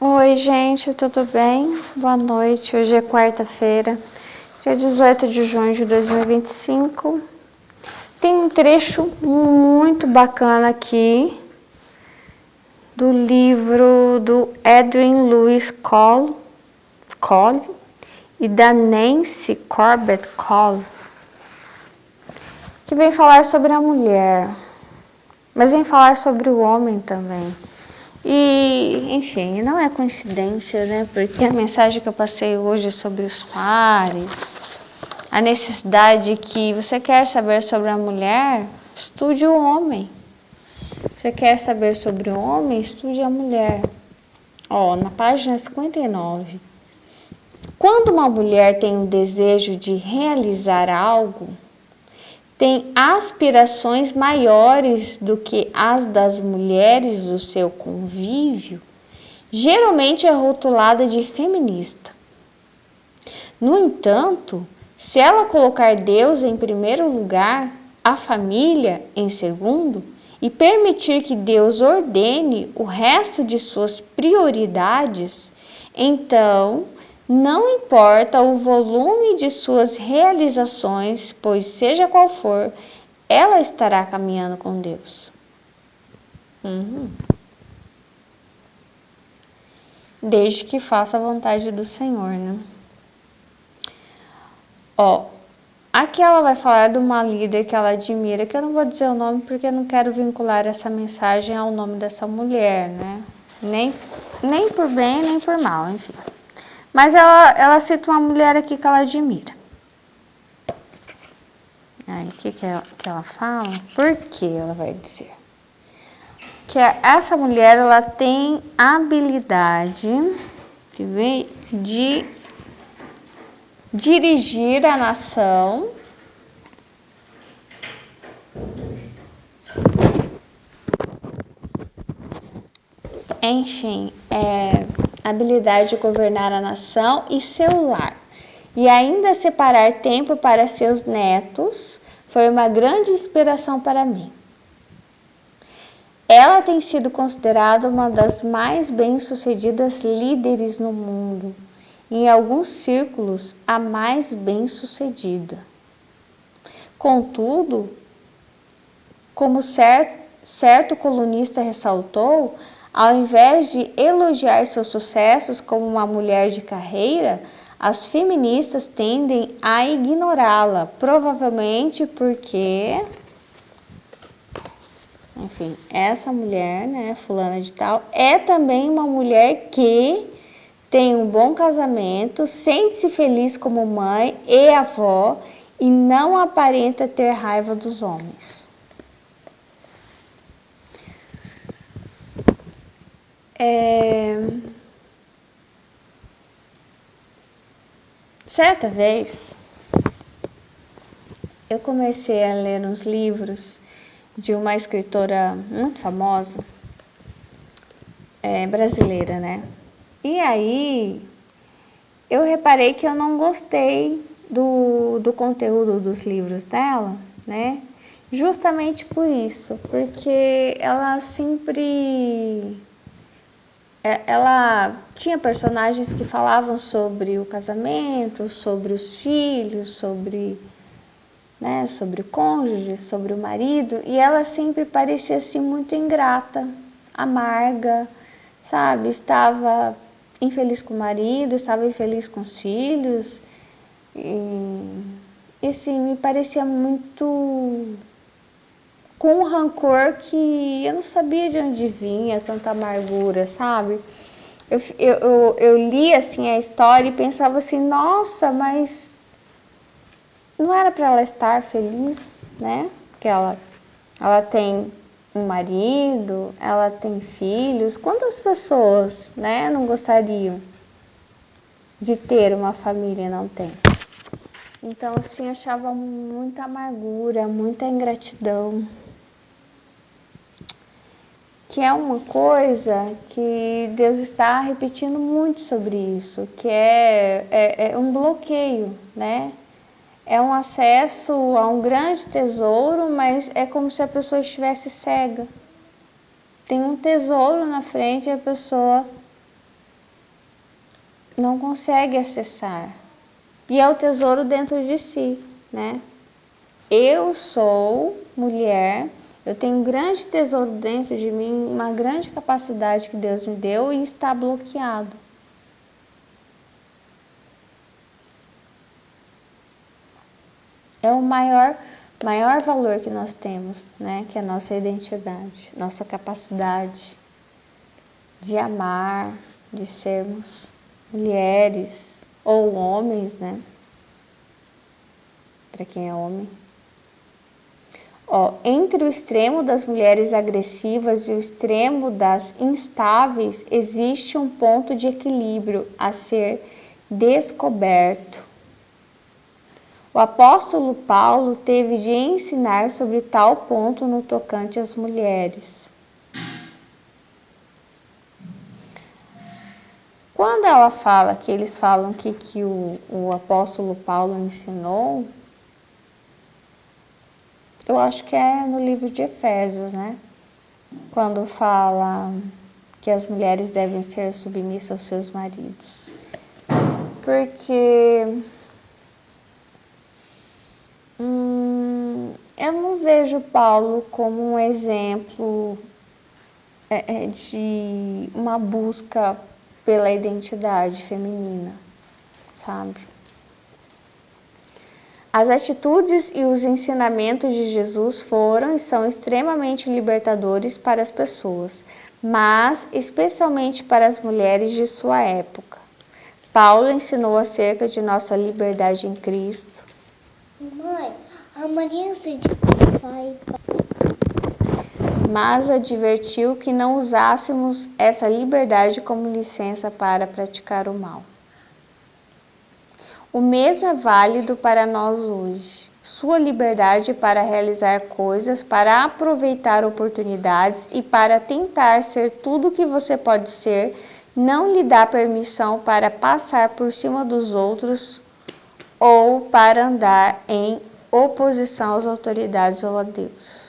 Oi, gente, tudo bem? Boa noite. Hoje é quarta-feira, dia 18 de junho de 2025. Tem um trecho muito bacana aqui do livro do Edwin Lewis Cole e da Nancy Corbett Cole, que vem falar sobre a mulher, mas vem falar sobre o homem também. E, enfim, não é coincidência, né? Porque a mensagem que eu passei hoje sobre os pares, a necessidade que você quer saber sobre a mulher, estude o homem. Você quer saber sobre o homem, estude a mulher. Na página 59. Quando uma mulher tem o desejo de realizar algo, tem aspirações maiores do que as das mulheres do seu convívio, geralmente é rotulada de feminista. No entanto, se ela colocar Deus em primeiro lugar, a família em segundo, e permitir que Deus ordene o resto de suas prioridades, então não importa o volume de suas realizações, pois seja qual for, ela estará caminhando com Deus. Desde que faça a vontade do Senhor, né? Aqui ela vai falar de uma líder que ela admira, que eu não vou dizer o nome porque eu não quero vincular essa mensagem ao nome dessa mulher, né? Nem por bem, nem por mal, enfim. Mas ela cita uma mulher aqui que ela admira. Aí, o que ela fala? Por que ela vai dizer? Que essa mulher, ela tem habilidade de dirigir a nação habilidade de governar a nação e seu lar, e ainda separar tempo para seus netos, foi uma grande inspiração para mim. Ela tem sido considerada uma das mais bem-sucedidas líderes no mundo, em alguns círculos a mais bem-sucedida. Contudo, como certo colunista ressaltou, ao invés de elogiar seus sucessos como uma mulher de carreira, as feministas tendem a ignorá-la, provavelmente porque, enfim, essa mulher, né, fulana de tal, é também uma mulher que tem um bom casamento, sente-se feliz como mãe e avó e não aparenta ter raiva dos homens. Certa vez, eu comecei a ler uns livros de uma escritora muito famosa, brasileira, né? E aí, eu reparei que eu não gostei do conteúdo dos livros dela, né? Justamente por isso, porque ela tinha personagens que falavam sobre o casamento, sobre os filhos, sobre o cônjuge, sobre o marido, e ela sempre parecia assim muito ingrata, amarga, sabe? Estava infeliz com o marido, estava infeliz com os filhos, e assim, me parecia muito com um rancor que eu não sabia de onde vinha tanta amargura, sabe? Eu li assim a história e pensava assim, nossa, mas não era para ela estar feliz, né? Porque ela tem um marido, ela tem filhos. Quantas pessoas, né, não gostariam de ter uma família e não tem? Então, assim, eu achava muita amargura, muita ingratidão. Que é uma coisa que Deus está repetindo muito sobre isso, que é um bloqueio, né? É um acesso a um grande tesouro, mas é como se a pessoa estivesse cega. Tem um tesouro na frente e a pessoa não consegue acessar. E é o tesouro dentro de si, né? Eu sou mulher, eu tenho um grande tesouro dentro de mim, uma grande capacidade que Deus me deu e está bloqueado. É o maior valor que nós temos, né? Que é a nossa identidade, nossa capacidade de amar, de sermos mulheres ou homens, né? Para quem é homem. Entre o extremo das mulheres agressivas e o extremo das instáveis, existe um ponto de equilíbrio a ser descoberto. O apóstolo Paulo teve de ensinar sobre tal ponto no tocante às mulheres. Quando ela fala que eles falam que o apóstolo Paulo ensinou, eu acho que é no livro de Efésios, né? Quando fala que as mulheres devem ser submissas aos seus maridos. Porque eu não vejo Paulo como um exemplo de uma busca pela identidade feminina, sabe? As atitudes e os ensinamentos de Jesus foram e são extremamente libertadores para as pessoas, mas especialmente para as mulheres de sua época. Paulo ensinou acerca de nossa liberdade em Cristo. Mãe, a Maria se sai. Mas advertiu que não usássemos essa liberdade como licença para praticar o mal. O mesmo é válido para nós hoje. Sua liberdade para realizar coisas, para aproveitar oportunidades e para tentar ser tudo o que você pode ser, não lhe dá permissão para passar por cima dos outros ou para andar em oposição às autoridades ou a Deus.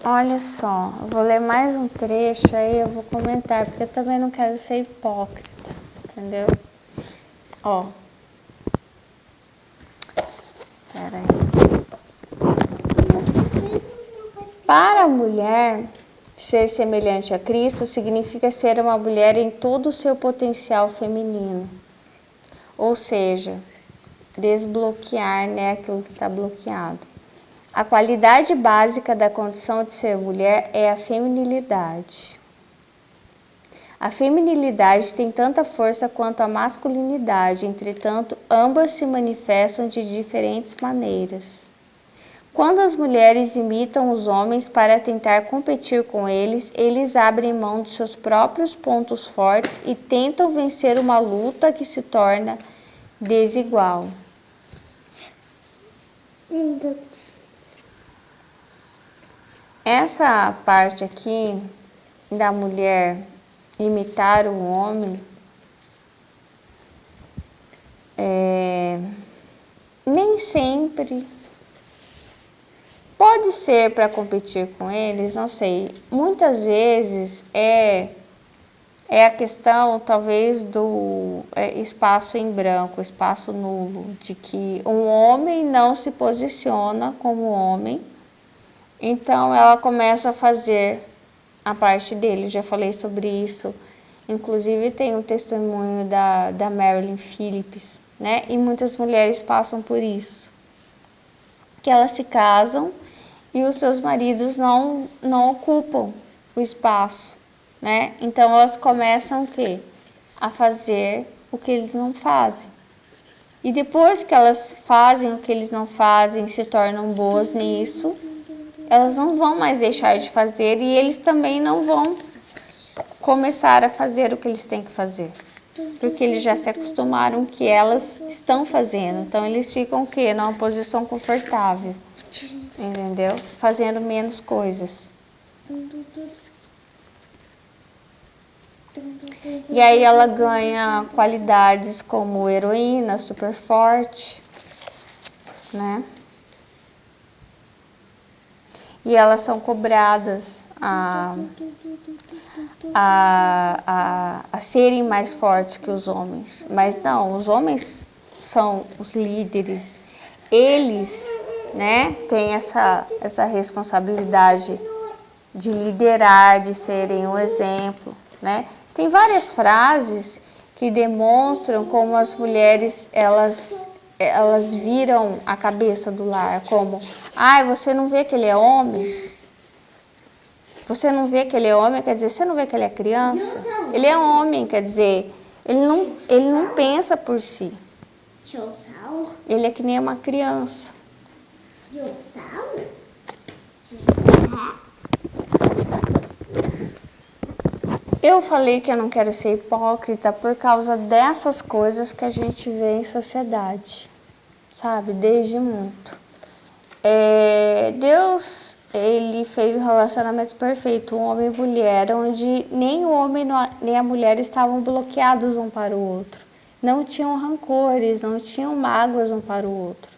Olha só, eu vou ler mais um trecho aí, eu vou comentar, porque eu também não quero ser hipócrita, entendeu? Pera aí. Para a mulher, ser semelhante a Cristo significa ser uma mulher em todo o seu potencial feminino. Ou seja, desbloquear, né, aquilo que está bloqueado. A qualidade básica da condição de ser mulher é a feminilidade. A feminilidade tem tanta força quanto a masculinidade, entretanto, ambas se manifestam de diferentes maneiras. Quando as mulheres imitam os homens para tentar competir com eles, eles abrem mão de seus próprios pontos fortes e tentam vencer uma luta que se torna desigual. Essa parte aqui da mulher imitar o homem nem sempre pode ser para competir com eles, não sei. Muitas vezes é a questão talvez do espaço em branco, espaço nulo, de que um homem não se posiciona como homem. Então ela começa a fazer a parte dele. Eu já falei sobre isso. Inclusive tem um testemunho da Marilyn Phillips, né? E muitas mulheres passam por isso. Que elas se casam e os seus maridos não ocupam o espaço, né? Então elas começam o quê? A fazer o que eles não fazem. E depois que elas fazem o que eles não fazem, se tornam boas nisso, elas não vão mais deixar de fazer e eles também não vão começar a fazer o que eles têm que fazer. Porque eles já se acostumaram que elas estão fazendo. Então eles ficam o quê? Numa posição confortável. Entendeu? Fazendo menos coisas. E aí ela ganha qualidades como heroína, super forte, né? E elas são cobradas a serem mais fortes que os homens. Mas não, os homens são os líderes. Eles, né, têm essa responsabilidade de liderar, de serem um exemplo, né? Tem várias frases que demonstram como as mulheres, elas viram a cabeça do lar, como, ai, você não vê que ele é homem? Você não vê que ele é homem, quer dizer, você não vê que ele é criança? Ele é homem, quer dizer, ele não pensa por si. Ele é que nem uma criança. Eu falei que eu não quero ser hipócrita por causa dessas coisas que a gente vê em sociedade, sabe? Desde muito. Deus, ele fez um relacionamento perfeito, um homem e mulher, onde nem o homem nem a mulher estavam bloqueados um para o outro. Não tinham rancores, não tinham mágoas um para o outro.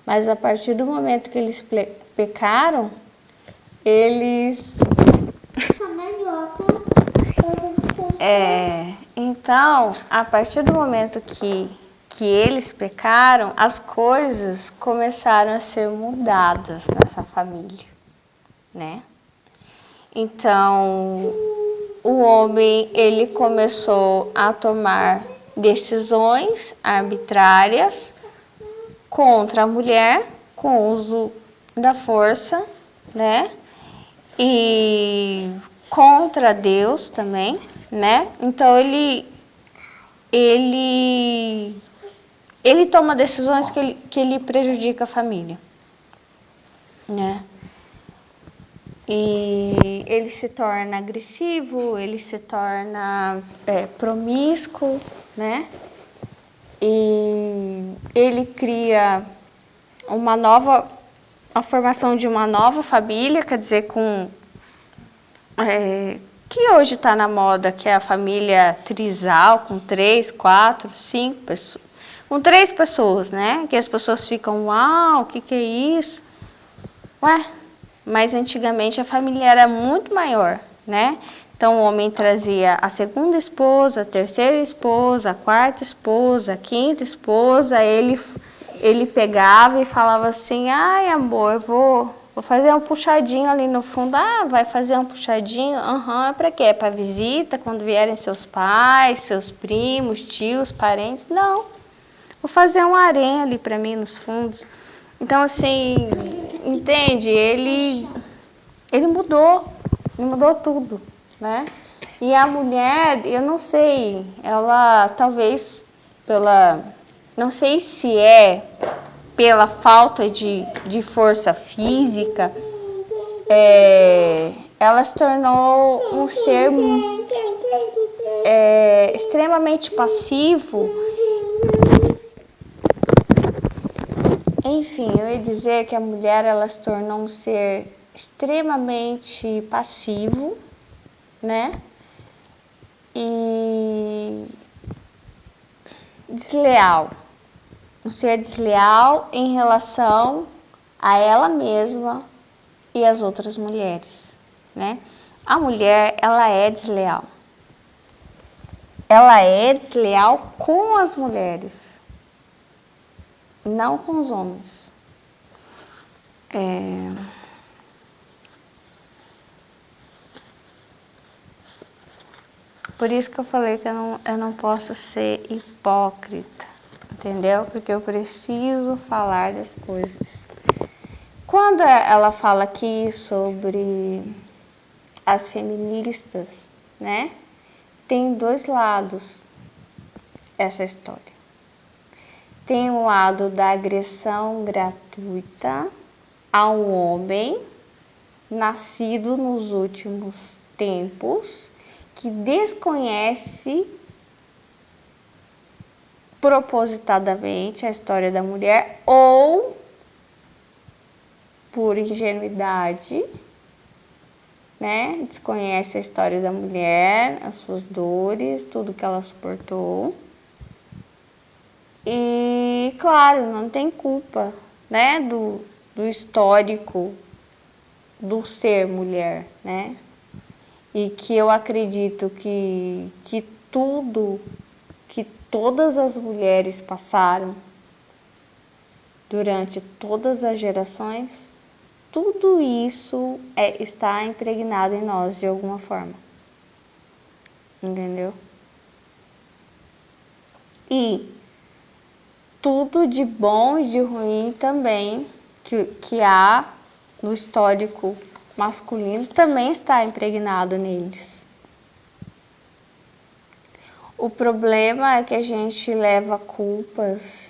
Mas a partir do momento que eles pecaram, eles... Então, a partir do momento que eles pecaram, as coisas começaram a ser mudadas nessa família, né? Então, o homem, ele começou a tomar decisões arbitrárias contra a mulher, com o uso da força, né? E contra Deus também, né? Então ele toma decisões que ele prejudica a família, né? E ele se torna agressivo, ele se torna promíscuo, né? E ele cria a formação de uma nova família, quer dizer, que hoje está na moda, que é a família trisal, com 3, 4, 5 pessoas. Com 3 pessoas, né? Que as pessoas ficam, uau, o que é isso? Ué, mas antigamente a família era muito maior, né? Então o homem trazia a segunda esposa, a terceira esposa, a quarta esposa, a quinta esposa, ele pegava e falava assim, ai amor, vou fazer um puxadinho ali no fundo. Ah, vai fazer um puxadinho? É pra quê? É pra visita, quando vierem seus pais, seus primos, tios, parentes? Não, vou fazer um harém ali pra mim nos fundos. Então assim, entende? Ele mudou tudo, né? E a mulher, eu não sei, ela talvez não sei se é pela falta de força física, ela se tornou um ser extremamente passivo. Enfim, eu ia dizer que a mulher, ela se tornou um ser extremamente passivo, né? E desleal. Um ser desleal em relação a ela mesma e as outras mulheres, né? A mulher, ela é desleal. Ela é desleal com as mulheres, não com os homens. Por isso que eu falei que eu não posso ser hipócrita, entendeu? Porque eu preciso falar das coisas. Quando ela fala aqui sobre as feministas, né? Tem 2 lados essa história. Tem o lado da agressão gratuita a um homem nascido nos últimos tempos, que desconhece propositadamente a história da mulher ou por ingenuidade né? Desconhece a história da mulher, as suas dores, tudo que ela suportou. E, claro, não tem culpa, né? Do histórico do ser mulher, né? E que eu acredito que tudo que todas as mulheres passaram durante todas as gerações, tudo isso está impregnado em nós de alguma forma. Entendeu? E tudo de bom e de ruim também que há no histórico masculino também está impregnado neles. O problema é que a gente leva culpas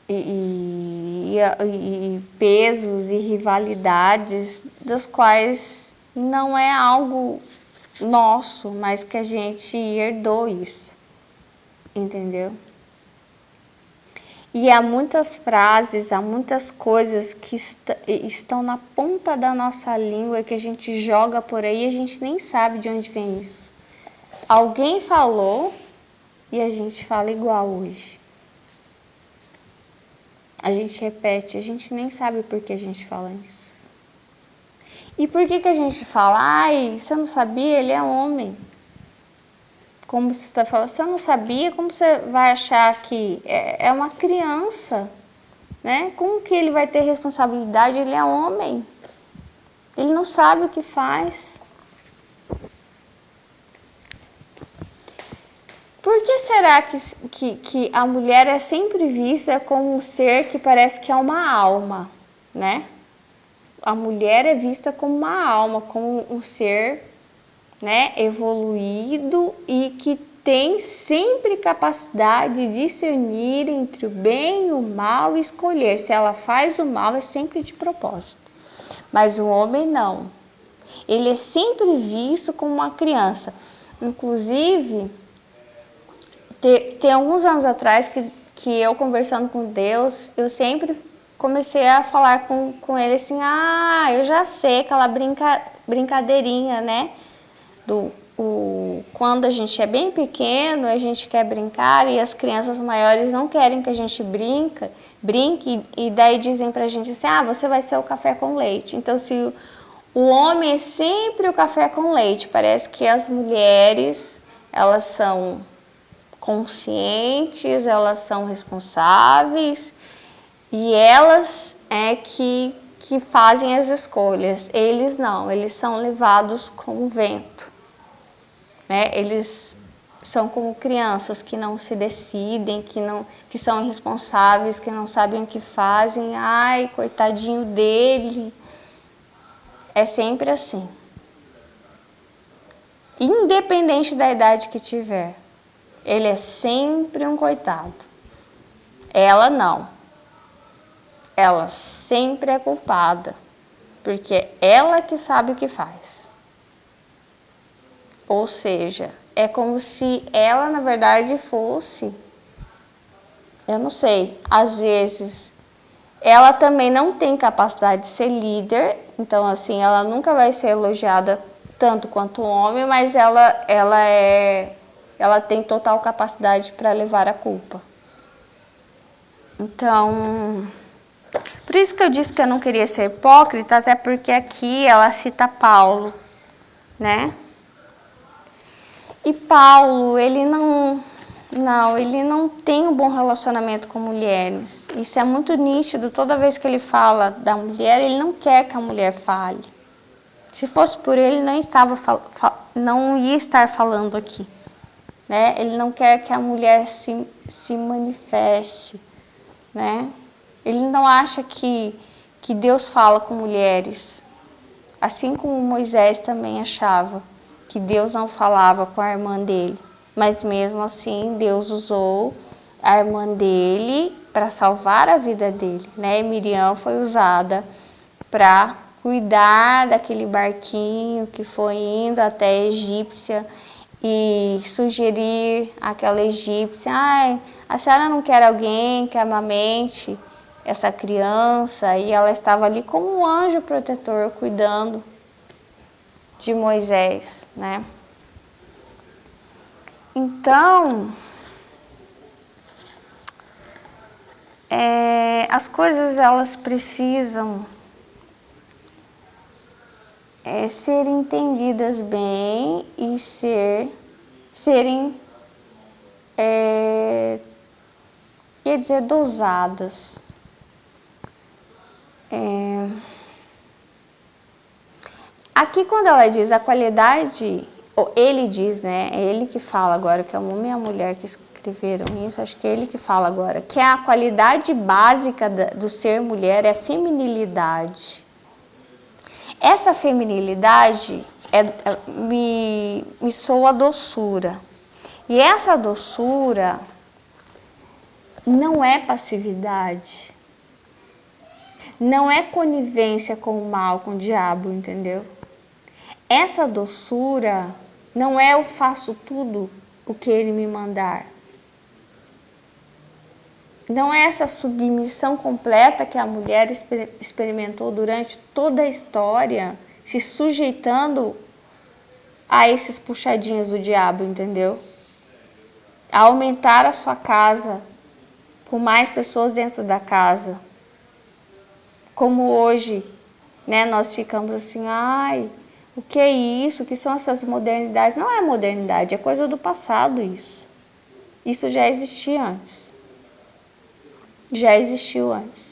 e pesos e rivalidades das quais não é algo nosso, mas que a gente herdou isso, entendeu? E há muitas frases, há muitas coisas que estão na ponta da nossa língua que a gente joga por aí e a gente nem sabe de onde vem isso. Alguém falou e a gente fala igual hoje. A gente repete, a gente nem sabe por que a gente fala isso. E por que a gente fala, ai, você não sabia, ele é homem. Como você está falando, você não sabia, como você vai achar que é uma criança, né? Como que ele vai ter responsabilidade? Ele é homem. Ele não sabe o que faz. Por que será que a mulher é sempre vista como um ser que parece que é uma alma, né? A mulher é vista como uma alma, como um ser, né, evoluído e que tem sempre capacidade de discernir entre o bem e o mal e escolher. Se ela faz o mal, é sempre de propósito. Mas o homem não. Ele é sempre visto como uma criança. Inclusive, tem alguns anos atrás que eu conversando com Deus, eu sempre comecei a falar com ele assim, eu já sei aquela brincadeirinha, né? Quando a gente é bem pequeno, a gente quer brincar e as crianças maiores não querem que a gente brinque e daí dizem pra gente assim, você vai ser o café com leite. Então, se o homem é sempre o café com leite, parece que as mulheres, elas são conscientes, elas são responsáveis e elas que fazem as escolhas. Eles não, eles são levados com o vento, né? Eles são como crianças que não se decidem, que são irresponsáveis, que não sabem o que fazem. Ai, coitadinho dele. É sempre assim. Independente da idade que tiver. Ele é sempre um coitado. Ela não. Ela sempre é culpada, porque é ela que sabe o que faz. Ou seja, é como se ela, na verdade, fosse, eu não sei, às vezes, ela também não tem capacidade de ser líder, então, assim, ela nunca vai ser elogiada tanto quanto o homem, mas ela tem total capacidade para levar a culpa. Então, por isso que eu disse que eu não queria ser hipócrita, até porque aqui ela cita Paulo, né? E Paulo, ele não tem um bom relacionamento com mulheres. Isso é muito nítido, toda vez que ele fala da mulher, ele não quer que a mulher fale. Se fosse por ele, não ia estar falando aqui, né? Ele não quer que a mulher se manifeste, né? Ele não acha que Deus fala com mulheres, assim como Moisés também achava que Deus não falava com a irmã dele, mas mesmo assim Deus usou a irmã dele para salvar a vida dele, né? E Miriam foi usada para cuidar daquele barquinho que foi indo até a egípcia e sugerir àquela egípcia, a senhora não quer alguém que amamente essa criança e ela estava ali como um anjo protetor cuidando de Moisés, né? Então, as coisas elas precisam ser entendidas bem e serem quer dizer, dosadas. Aqui quando ela diz a qualidade, ou ele diz, né? É ele que fala agora, que é o homem e a mulher que escreveram isso, acho que é ele que fala agora, que a qualidade básica do ser mulher é a feminilidade. Essa feminilidade me soa doçura. E essa doçura não é passividade. Não é conivência com o mal, com o diabo, entendeu? Essa doçura não é eu faço tudo o que ele me mandar. Não é essa submissão completa que a mulher experimentou durante toda a história, se sujeitando a esses puxadinhos do diabo, entendeu? A aumentar a sua casa, com mais pessoas dentro da casa. Como hoje, né, nós ficamos assim, ai, o que é isso? O que são essas modernidades? Não é modernidade, é coisa do passado isso. Isso já existia antes. Já existiu antes.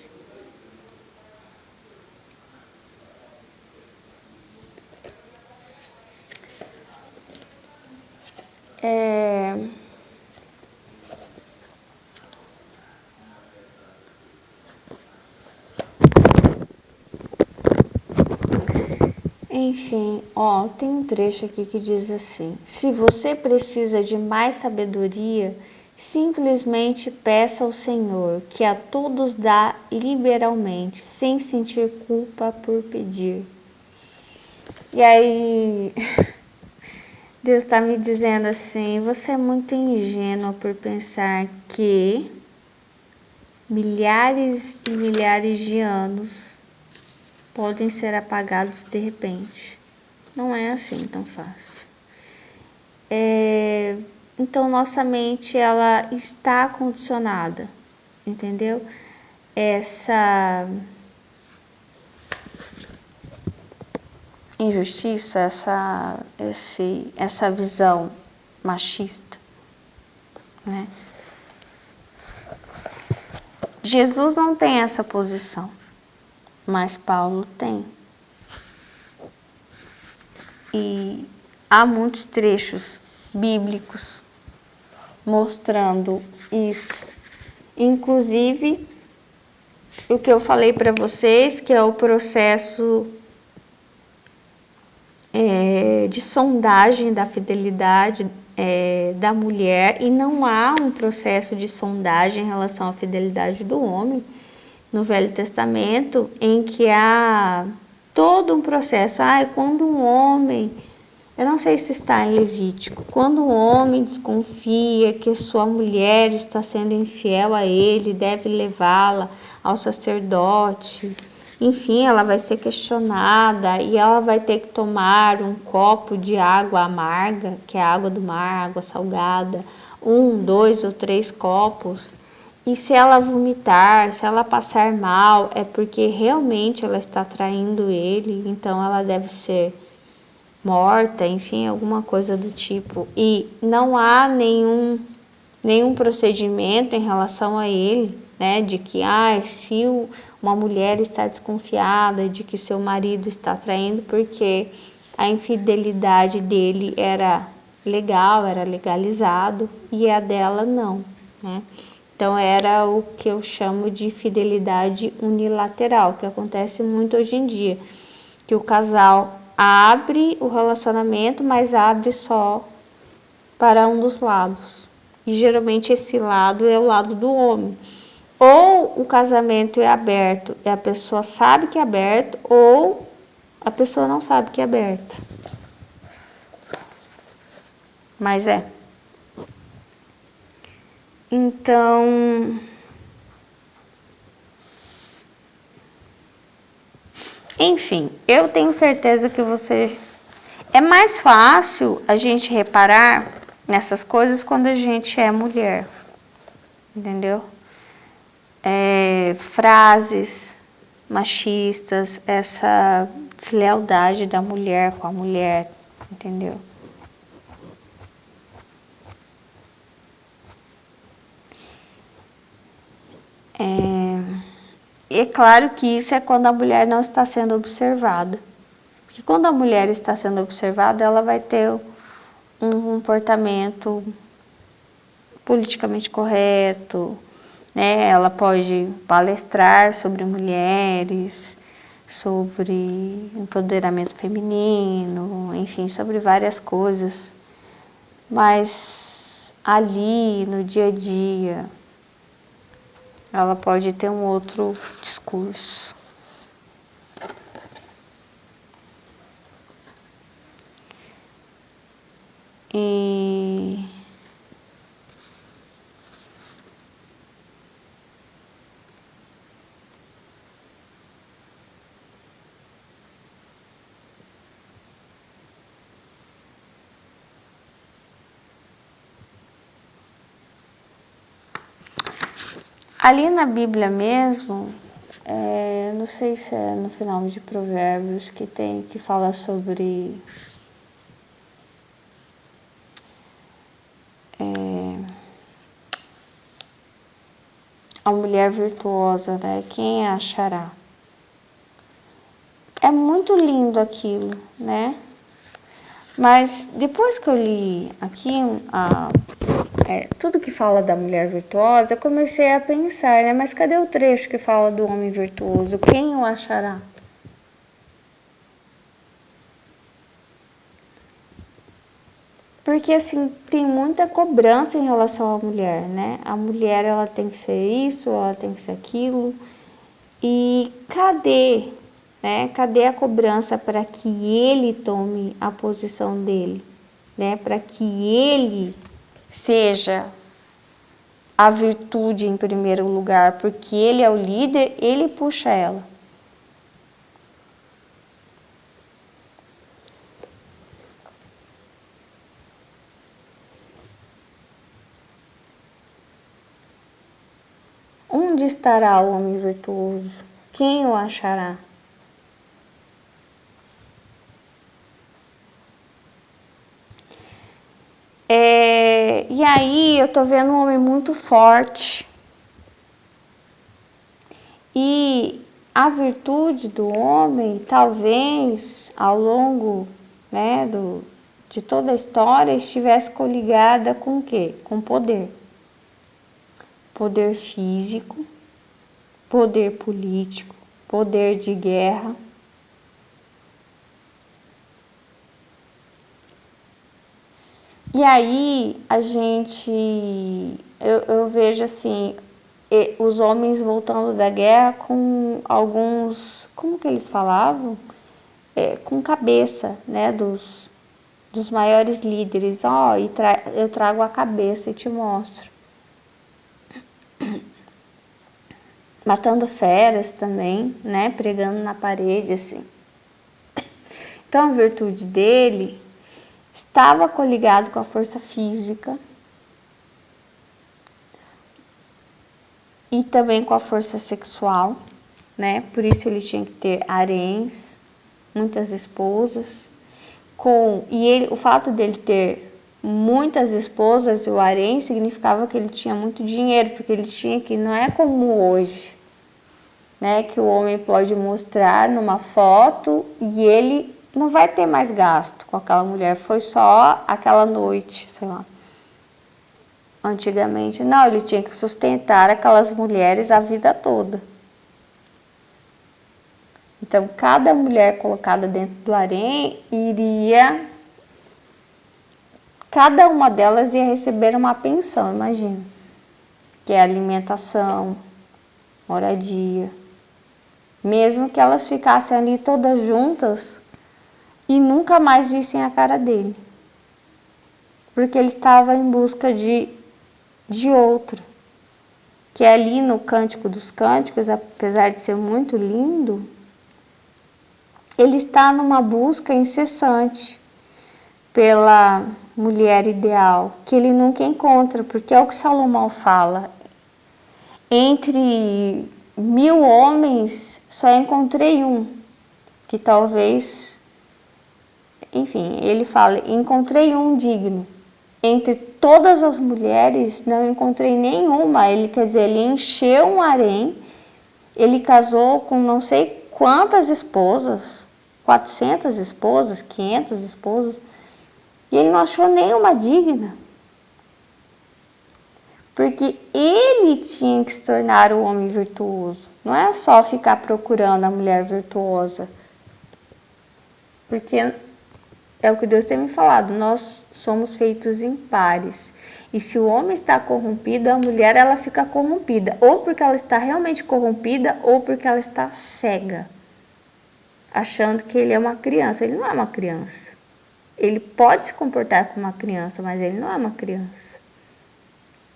Enfim, ó, tem um trecho aqui que diz assim: se você precisa de mais sabedoria, simplesmente peça ao Senhor, que a todos dá liberalmente, sem sentir culpa por pedir. E aí, Deus está me dizendo assim: você é muito ingênua por pensar que milhares e milhares de anos podem ser apagados de repente. Não é assim tão fácil. Então, nossa mente ela está condicionada, entendeu? Essa injustiça, essa visão machista, né? Jesus não tem essa posição, mas Paulo tem. E há muitos trechos bíblicos mostrando isso. Inclusive, o que eu falei para vocês, que é o processo de sondagem da fidelidade da mulher, e não há um processo de sondagem em relação à fidelidade do homem no Velho Testamento, em que há todo um processo. Quando um homem, eu não sei se está em Levítico, quando um homem desconfia que sua mulher está sendo infiel a ele, deve levá-la ao sacerdote. Enfim, ela vai ser questionada e ela vai ter que tomar um copo de água amarga, que é água do mar, água salgada, 1, 2 ou 3 copos. E se ela vomitar, se ela passar mal, é porque realmente ela está traindo ele, então ela deve ser morta, enfim, alguma coisa do tipo. E não há nenhum procedimento em relação a ele, né, de que se uma mulher está desconfiada de que seu marido está traindo, porque a infidelidade dele era legal, era legalizado, e a dela não, né? Então era o que eu chamo de fidelidade unilateral, que acontece muito hoje em dia, que o casal abre o relacionamento, mas abre só para um dos lados. E geralmente esse lado é o lado do homem. Ou o casamento é aberto e a pessoa sabe que é aberto, ou a pessoa não sabe que é aberto. Mas Então, Enfim, eu tenho certeza que você... É mais fácil a gente reparar nessas coisas quando a gente é mulher, entendeu? Frases machistas, essa deslealdade da mulher com a mulher, entendeu? É claro que isso é quando a mulher não está sendo observada. Porque quando a mulher está sendo observada, ela vai ter um comportamento politicamente correto, né? Ela pode palestrar sobre mulheres, sobre empoderamento feminino, enfim, sobre várias coisas. Mas ali, no dia a dia, ela pode ter um outro discurso. E ali na Bíblia mesmo, não sei se é no final de Provérbios que fala sobre a mulher virtuosa, né? Quem a achará? É muito lindo aquilo, né? Mas depois que eu li aqui tudo que fala da mulher virtuosa, eu comecei a pensar, né? Mas cadê o trecho que fala do homem virtuoso? Quem o achará? Porque assim, tem muita cobrança em relação à mulher, né? A mulher, ela tem que ser isso, ela tem que ser aquilo. E cadê, né? Cadê a cobrança para que ele tome a posição dele, né? Para que ele seja a virtude em primeiro lugar, porque ele é o líder, ele puxa ela. Onde estará o homem virtuoso? Quem o achará? E aí eu tô vendo um homem muito forte. E a virtude do homem, talvez ao longo, né, de toda a história, estivesse coligada com o quê? Com poder. Poder físico, poder político, poder de guerra. E aí eu vejo assim, os homens voltando da guerra com alguns, como que eles falavam? Com cabeça, né, dos maiores líderes. Eu trago a cabeça e te mostro. Matando feras também, né, pregando na parede, assim. Então a virtude dele estava coligado com a força física e também com a força sexual, né? Por isso ele tinha que ter haréns, muitas esposas. O fato dele ter muitas esposas e o harém significava que ele tinha muito dinheiro, porque ele tinha que, não é como hoje, né? Que o homem pode mostrar numa foto e ele não vai ter mais gasto com aquela mulher, foi só aquela noite, sei lá. Antigamente, não, ele tinha que sustentar aquelas mulheres a vida toda. Então, cada mulher colocada dentro do harém cada uma delas ia receber uma pensão, imagina, que é alimentação, moradia. Mesmo que elas ficassem ali todas juntas e nunca mais vissem a cara dele. Porque ele estava em busca de outra. Que ali no Cântico dos Cânticos, apesar de ser muito lindo, ele está numa busca incessante pela mulher ideal, que ele nunca encontra, porque é o que Salomão fala. Entre 1000 homens, só encontrei um, que talvez, enfim, ele fala, encontrei um digno. Entre todas as mulheres, não encontrei nenhuma. Ele quer dizer, ele encheu um harém, ele casou com não sei quantas esposas, 400 esposas, 500 esposas, e ele não achou nenhuma digna. Porque ele tinha que se tornar o homem virtuoso. Não é só ficar procurando a mulher virtuosa. Porque é o que Deus tem me falado, nós somos feitos em pares. E se o homem está corrompido, a mulher ela fica corrompida. Ou porque ela está realmente corrompida, ou porque ela está cega. Achando que ele é uma criança. Ele não é uma criança. Ele pode se comportar como uma criança, mas ele não é uma criança.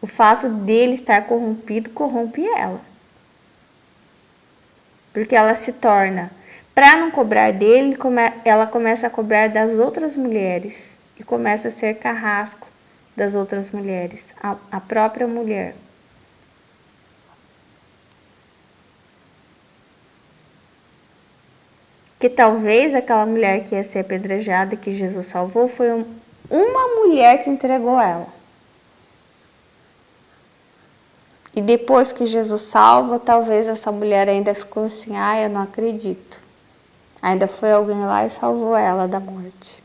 O fato dele estar corrompido corrompe ela. Porque ela se torna, para não cobrar dele, ela começa a cobrar das outras mulheres. E começa a ser carrasco das outras mulheres, a própria mulher. Que talvez aquela mulher que ia ser apedrejada, que Jesus salvou, foi uma mulher que entregou ela. E depois que Jesus salva, talvez essa mulher ainda ficou assim, eu não acredito. Ainda foi alguém lá e salvou ela da morte.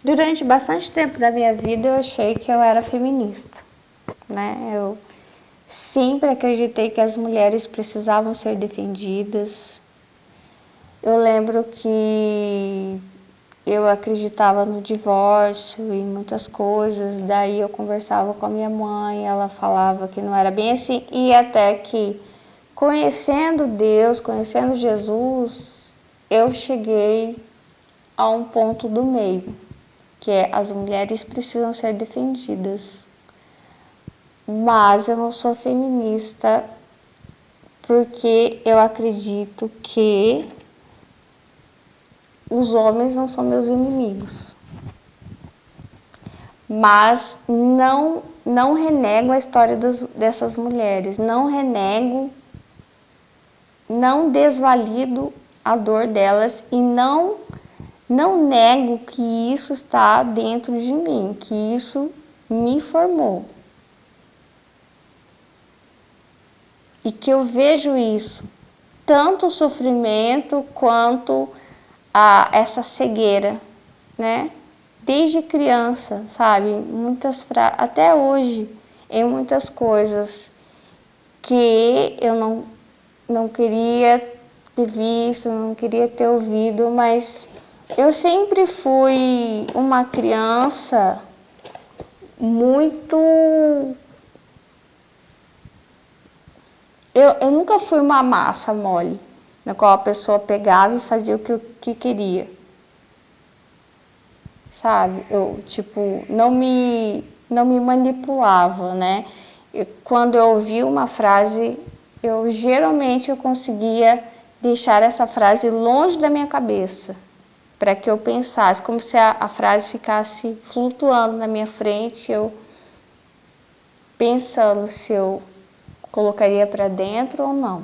Durante bastante tempo da minha vida, eu achei que eu era feminista, né? Eu sempre acreditei que as mulheres precisavam ser defendidas. Eu lembro que eu acreditava no divórcio e muitas coisas, daí eu conversava com a minha mãe, ela falava que não era bem assim, e até que, conhecendo Deus, conhecendo Jesus, eu cheguei a um ponto do meio, que é as mulheres precisam ser defendidas. Mas eu não sou feminista porque eu acredito que os homens não são meus inimigos. Mas não renego a história dessas mulheres, não renego, não desvalido a dor delas e não nego que isso está dentro de mim, que isso me formou. E que eu vejo isso, tanto o sofrimento quanto essa cegueira, né? Desde criança, sabe? Até hoje, em muitas coisas que eu não queria ter visto, não queria ter ouvido, mas eu sempre fui uma criança muito... Eu nunca fui uma massa mole, na qual a pessoa pegava e fazia o que queria. Sabe? Eu, não me manipulava, né? Quando eu ouvia uma frase, geralmente eu conseguia deixar essa frase longe da minha cabeça, para que eu pensasse, como se a frase ficasse flutuando na minha frente, eu pensando se eu colocaria para dentro ou não.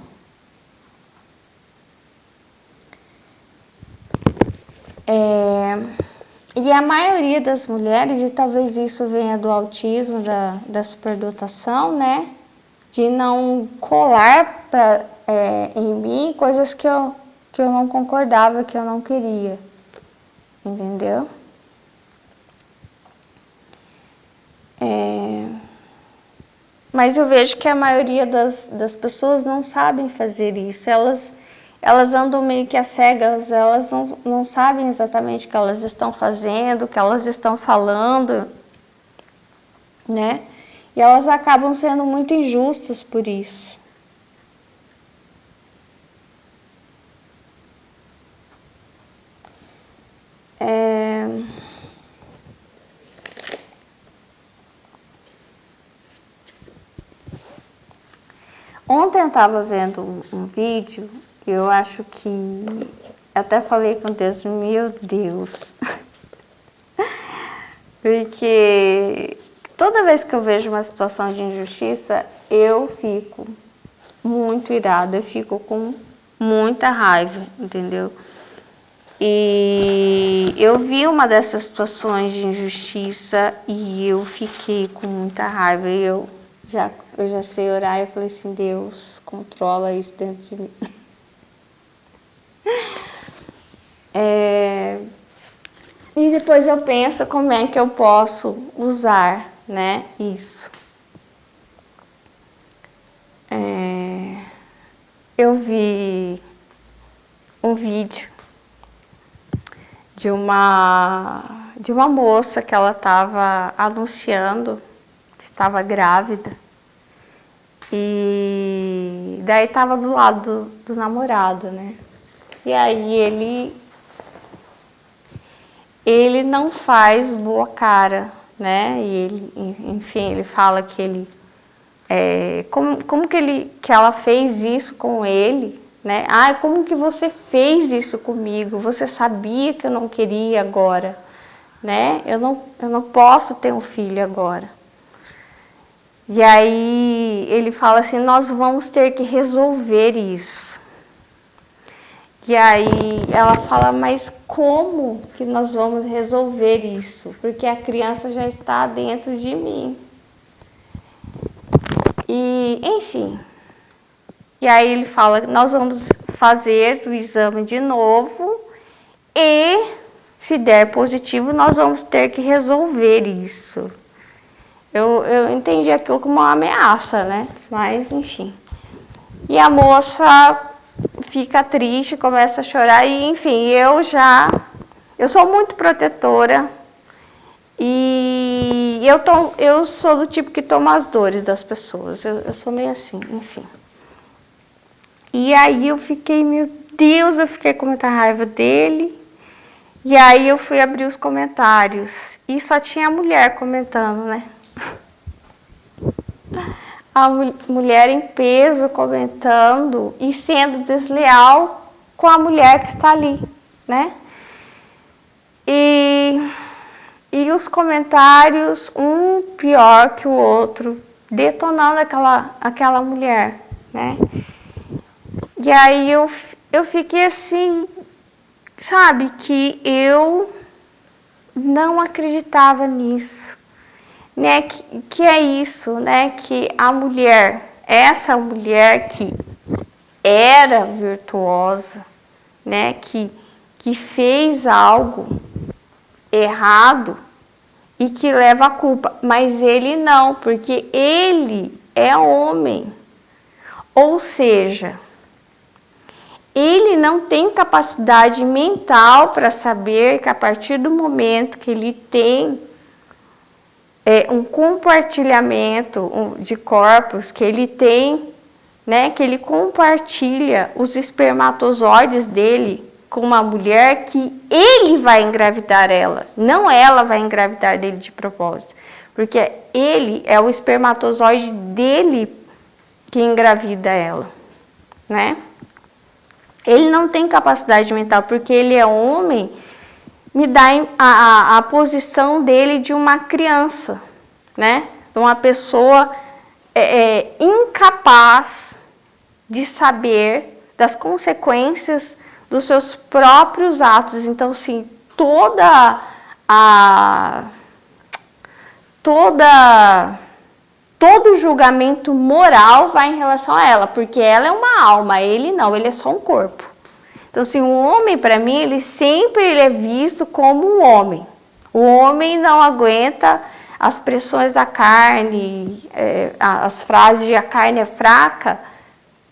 E a maioria das mulheres, e talvez isso venha do autismo, da superdotação, né? De não colar em mim coisas que eu não concordava, que eu não queria. Entendeu? Mas eu vejo que a maioria das pessoas não sabem fazer isso. elas andam meio que às cegas, elas não sabem exatamente o que elas estão fazendo, o que elas estão falando, né? E elas acabam sendo muito injustas por isso. Ontem eu estava vendo um vídeo, eu acho que até falei com Deus, meu Deus, porque toda vez que eu vejo uma situação de injustiça, eu fico muito irada, eu fico com muita raiva, entendeu? E eu vi uma dessas situações de injustiça e eu fiquei com muita raiva. E eu já sei orar e eu falei assim, Deus, controla isso dentro de mim. E depois eu penso como é que eu posso usar, né, isso. Eu vi um vídeo de uma moça que ela estava anunciando que estava grávida. E daí estava do lado do namorado, né? E aí ele não faz boa cara, né? E ele, enfim, ele fala que ele como que ela fez isso com ele, né? Ah, como que você fez isso comigo? Você sabia que eu não queria agora, né? Eu não posso ter um filho agora. E aí ele fala assim, nós vamos ter que resolver isso. E aí ela fala, mas como que nós vamos resolver isso? Porque a criança já está dentro de mim. E, enfim. E aí ele fala, nós vamos fazer o exame de novo e, se der positivo, nós vamos ter que resolver isso. Eu entendi aquilo como uma ameaça, né? Mas, enfim. E a moça fica triste, começa a chorar e, enfim, eu sou muito protetora e eu sou do tipo que toma as dores das pessoas. Eu sou meio assim, enfim. E aí eu fiquei, meu Deus, eu fiquei com muita raiva dele. E aí eu fui abrir os comentários e só tinha mulher comentando, né? A mulher em peso comentando e sendo desleal com a mulher que está ali, né? E os comentários, um pior que o outro, detonando aquela mulher, né? E aí eu fiquei assim, sabe, que eu não acreditava nisso, né? Que é isso, né? Que a mulher, essa mulher que era virtuosa, né? Que fez algo errado e que leva a culpa, mas ele não, porque ele é homem. Ou seja, ele não tem capacidade mental para saber que a partir do momento que ele tem um compartilhamento de corpos, que ele tem, né, que ele compartilha os espermatozoides dele com uma mulher, que ele vai engravidar ela, não ela vai engravidar dele de propósito, porque ele é o espermatozoide dele que engravida ela, né? Ele não tem capacidade mental, porque ele é homem, me dá a posição dele de uma criança, né? De uma pessoa incapaz de saber das consequências dos seus próprios atos. Então, sim, todo julgamento moral vai em relação a ela, porque ela é uma alma, ele não, ele é só um corpo. Então, assim, o homem, para mim, ele é visto como um homem. O homem não aguenta as pressões da carne, as frases de a carne é fraca,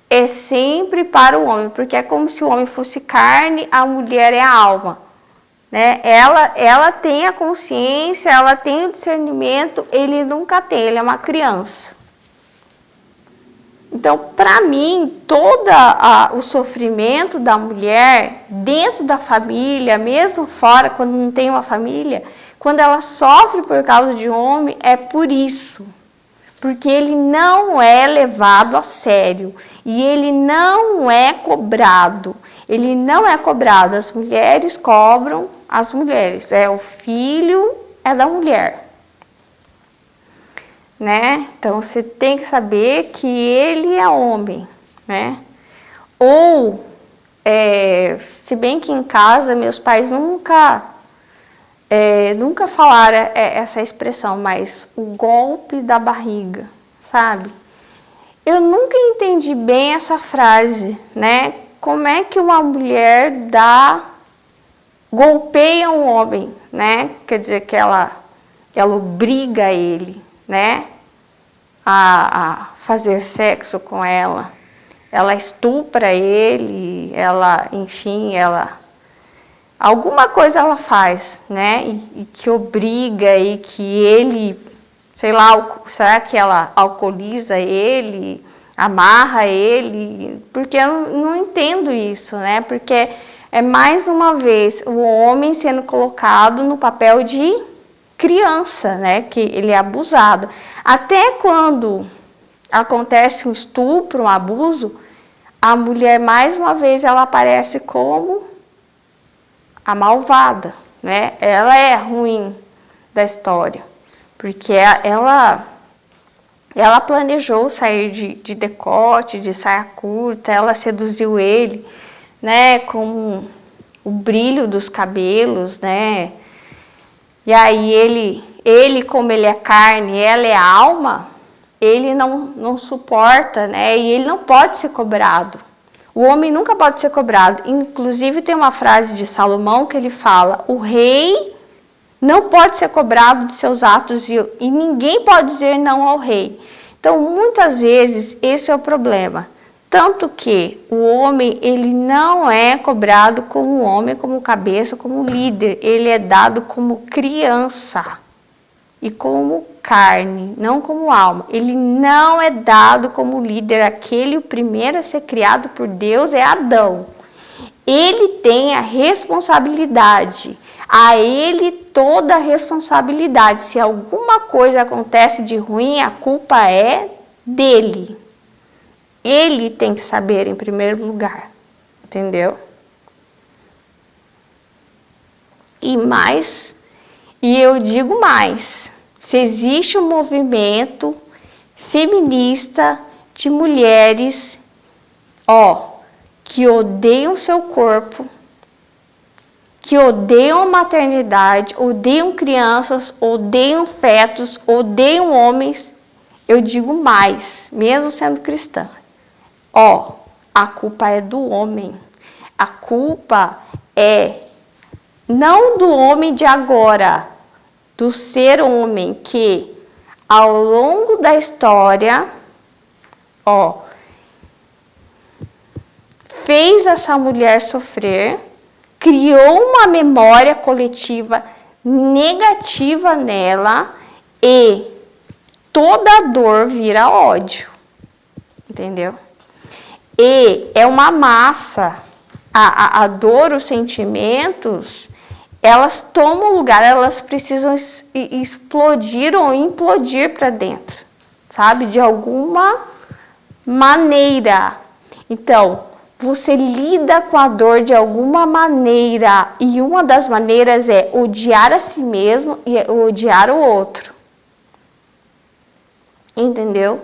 é sempre para o homem, porque é como se o homem fosse carne, a mulher é a alma, né? Ela tem a consciência, ela tem o discernimento, ele nunca tem, ele é uma criança. Então, para mim, todo o sofrimento da mulher dentro da família, mesmo fora, quando não tem uma família, quando ela sofre por causa de um homem, é por isso. Porque ele não é levado a sério e ele não é cobrado. Ele não é cobrado. As mulheres cobram as mulheres. O filho é da mulher, né? Então você tem que saber que ele é homem, né? Ou, se bem que em casa meus pais nunca falaram essa expressão, mas o golpe da barriga, sabe? Eu nunca entendi bem essa frase, né? Como é que uma mulher golpeia um homem, né? Quer dizer que ela obriga ele, né? A fazer sexo com ela. Ela estupra ele, enfim, alguma coisa ela faz, né? E que obriga e que ele, sei lá, será que ela alcooliza ele, amarra ele? Porque eu não entendo isso, né? Porque é mais uma vez o homem sendo colocado no papel de criança, né? Que ele é abusado. Até quando acontece um estupro, um abuso, a mulher mais uma vez ela aparece como a malvada, né? Ela é ruim da história, porque ela planejou sair de decote, de saia curta, ela seduziu ele, né? Com o brilho dos cabelos, né? E aí ele como ele é carne, ela é alma, ele não suporta, né? E ele não pode ser cobrado. O homem nunca pode ser cobrado. Inclusive tem uma frase de Salomão que ele fala: o rei não pode ser cobrado de seus atos e ninguém pode dizer não ao rei. Então, muitas vezes, esse é o problema. Tanto que o homem, ele não é cobrado como homem, como cabeça, como líder. Ele é dado como criança e como carne, não como alma. Ele não é dado como líder. O primeiro a ser criado por Deus é Adão. Ele tem a responsabilidade. A ele toda a responsabilidade. Se alguma coisa acontece de ruim, a culpa é dele. Ele tem que saber em primeiro lugar. Entendeu? E eu digo mais. Se existe um movimento feminista de mulheres, que odeiam seu corpo, que odeiam a maternidade, odeiam crianças, odeiam fetos, odeiam homens, eu digo mais, mesmo sendo cristã. A culpa é do homem. A culpa é não do homem de agora, do ser homem que, ao longo da história, fez essa mulher sofrer, criou uma memória coletiva negativa nela e toda a dor vira ódio, entendeu? E é uma massa, a dor, os sentimentos, elas tomam lugar, elas precisam explodir ou implodir para dentro, sabe? De alguma maneira. Então, você lida com a dor de alguma maneira, e uma das maneiras é odiar a si mesmo e odiar o outro. Entendeu?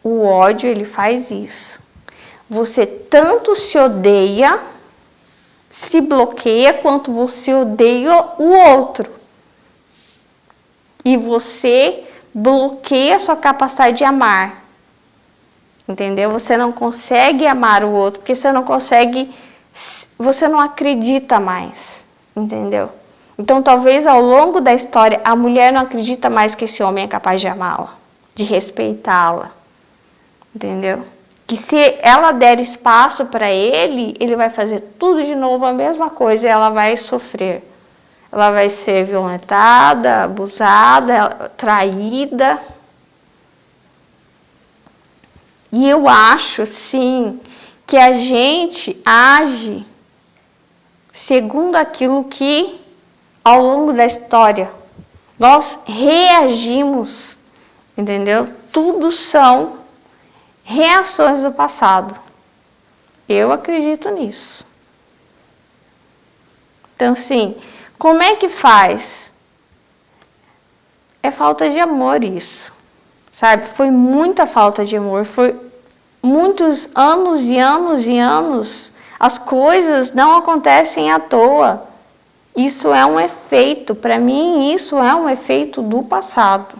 O ódio, ele faz isso. Você tanto se odeia, se bloqueia, quanto você odeia o outro. E você bloqueia a sua capacidade de amar. Entendeu? Você não consegue amar o outro, porque você não acredita mais. Entendeu? Então, talvez ao longo da história, a mulher não acredita mais que esse homem é capaz de amá-la. de respeitá-la, entendeu? Que se ela der espaço para ele, ele vai fazer tudo de novo, a mesma coisa, e ela vai sofrer. Ela vai ser violentada, abusada, traída. E eu acho, sim, que a gente age segundo aquilo que, ao longo da história, nós reagimos, entendeu? Tudo são reações do passado. Eu acredito nisso. Então, assim, como é que faz? É falta de amor isso, sabe? Foi muita falta de amor, foi muitos anos e anos e anos. As coisas não acontecem à toa. Isso é um efeito, para mim, isso é um efeito do passado.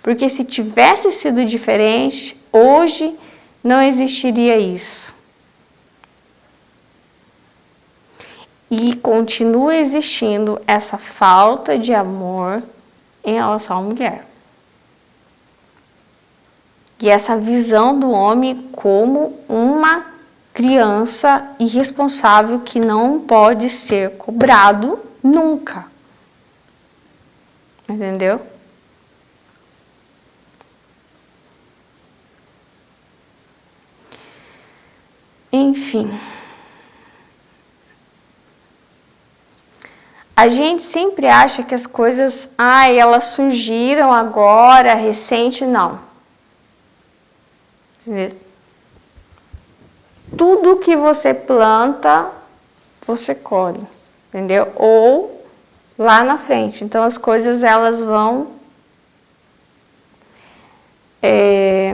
Porque se tivesse sido diferente, hoje não existiria isso. E continua existindo essa falta de amor em relação à mulher. E essa visão do homem como uma criança irresponsável que não pode ser cobrado nunca. Entendeu? Enfim. A gente sempre acha que as coisas, elas surgiram agora, recente, não. Tudo que você planta, você colhe, entendeu? Ou lá na frente. Então as coisas elas vão é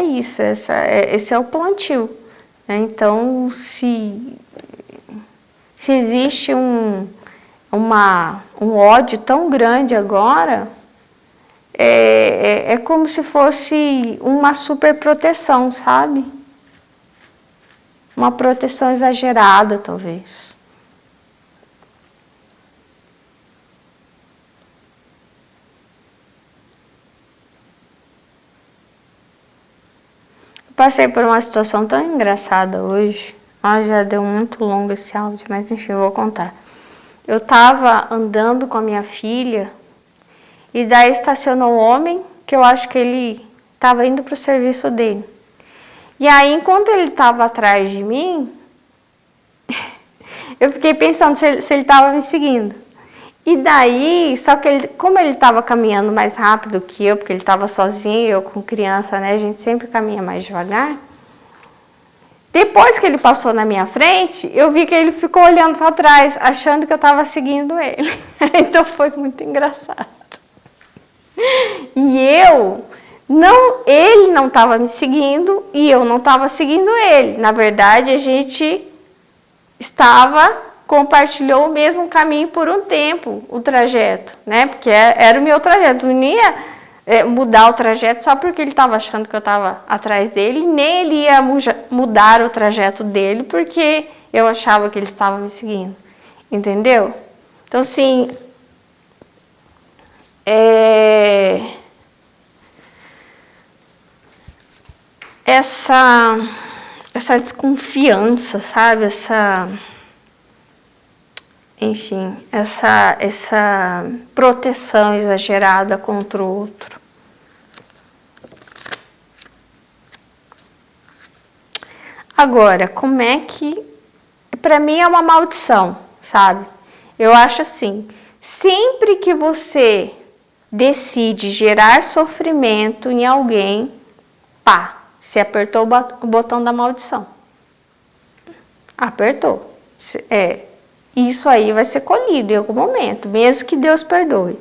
isso, esse é o plantio, né? Então se existe um ódio tão grande agora, é como se fosse uma super proteção, sabe? Uma proteção exagerada, talvez. Eu passei por uma situação tão engraçada hoje. Já deu muito longo esse áudio, mas enfim, eu vou contar. Eu estava andando com a minha filha e daí estacionou um homem que eu acho que ele estava indo para o serviço dele. E aí, enquanto ele estava atrás de mim, eu fiquei pensando se ele estava me seguindo. E daí, só que como ele estava caminhando mais rápido que eu, porque ele estava sozinho, eu com criança, né? A gente sempre caminha mais devagar. Depois que ele passou na minha frente, eu vi que ele ficou olhando para trás, achando que eu estava seguindo ele. Então foi muito engraçado. E ele não estava me seguindo e eu não estava seguindo ele. Na verdade, a gente compartilhou o mesmo caminho por um tempo, o trajeto, né? Porque era o meu trajeto. Eu não ia mudar o trajeto só porque ele estava achando que eu estava atrás dele, nem ele ia mudar o trajeto dele porque eu achava que ele estava me seguindo. Entendeu? Então, assim, essa desconfiança, sabe? Enfim, essa proteção exagerada contra o outro. Agora, como é que... Para mim é uma maldição, sabe? Eu acho assim, sempre que você decide gerar sofrimento em alguém, você apertou o botão da maldição. Apertou. Isso aí vai ser colhido em algum momento, mesmo que Deus perdoe.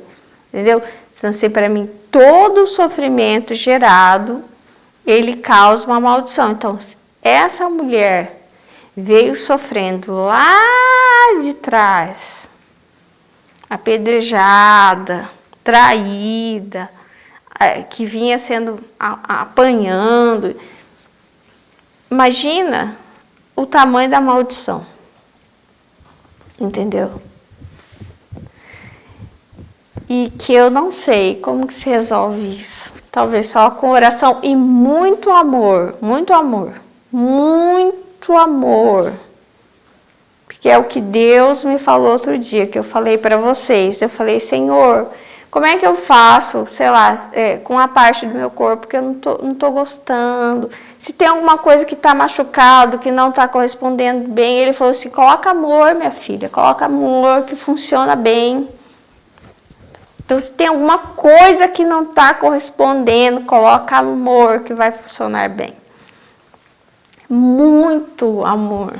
Entendeu? Então, assim, para mim, todo o sofrimento gerado, ele causa uma maldição. Então, essa mulher veio sofrendo lá de trás, apedrejada, traída, que vinha sendo apanhando. Imagina o tamanho da maldição. Entendeu? e que eu não sei como que se resolve isso. Talvez só com oração e muito amor, muito amor, muito amor. Porque é o que Deus me falou outro dia, que eu falei para vocês. Eu falei, Senhor, como é que eu faço, sei lá, com a parte do meu corpo que eu não tô gostando? Se tem alguma coisa que está machucado, que não está correspondendo bem, ele falou assim, coloca amor, minha filha, coloca amor, que funciona bem. Então, se tem alguma coisa que não está correspondendo, coloca amor, que vai funcionar bem. Muito amor.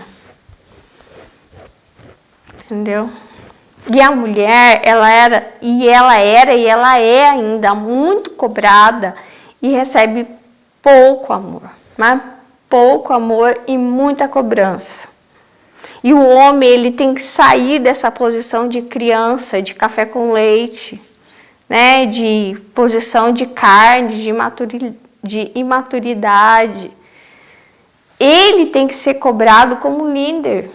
Entendeu? E a mulher, ela é ainda muito cobrada e recebe pouco amor, mas pouco amor e muita cobrança. E o homem, ele tem que sair dessa posição de criança, de café com leite, né? De posição de carne, de imaturidade. Ele tem que ser cobrado como líder.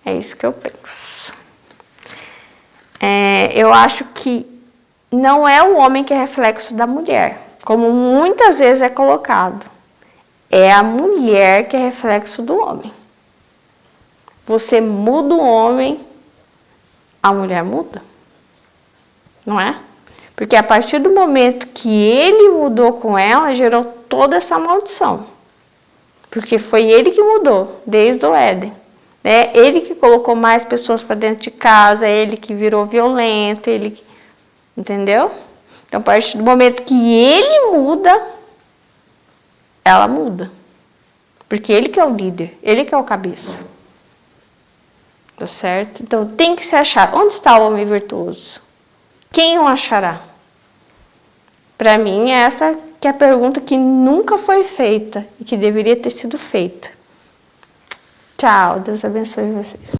É isso que eu penso. Eu acho que não é o homem que é reflexo da mulher, como muitas vezes é colocado. É a mulher que é reflexo do homem. Você muda o homem, a mulher muda. Não é? Porque a partir do momento que ele mudou com ela, gerou toda essa maldição. Porque foi ele que mudou, desde o Éden. É ele que colocou mais pessoas para dentro de casa, ele que virou violento, entendeu? Então, a partir do momento que ele muda, ela muda. Porque ele que é o líder, ele que é o cabeça. Tá certo? Então, tem que se achar. Onde está o homem virtuoso? Quem o achará? Para mim, essa que é a pergunta que nunca foi feita e que deveria ter sido feita. Tchau, Deus abençoe vocês.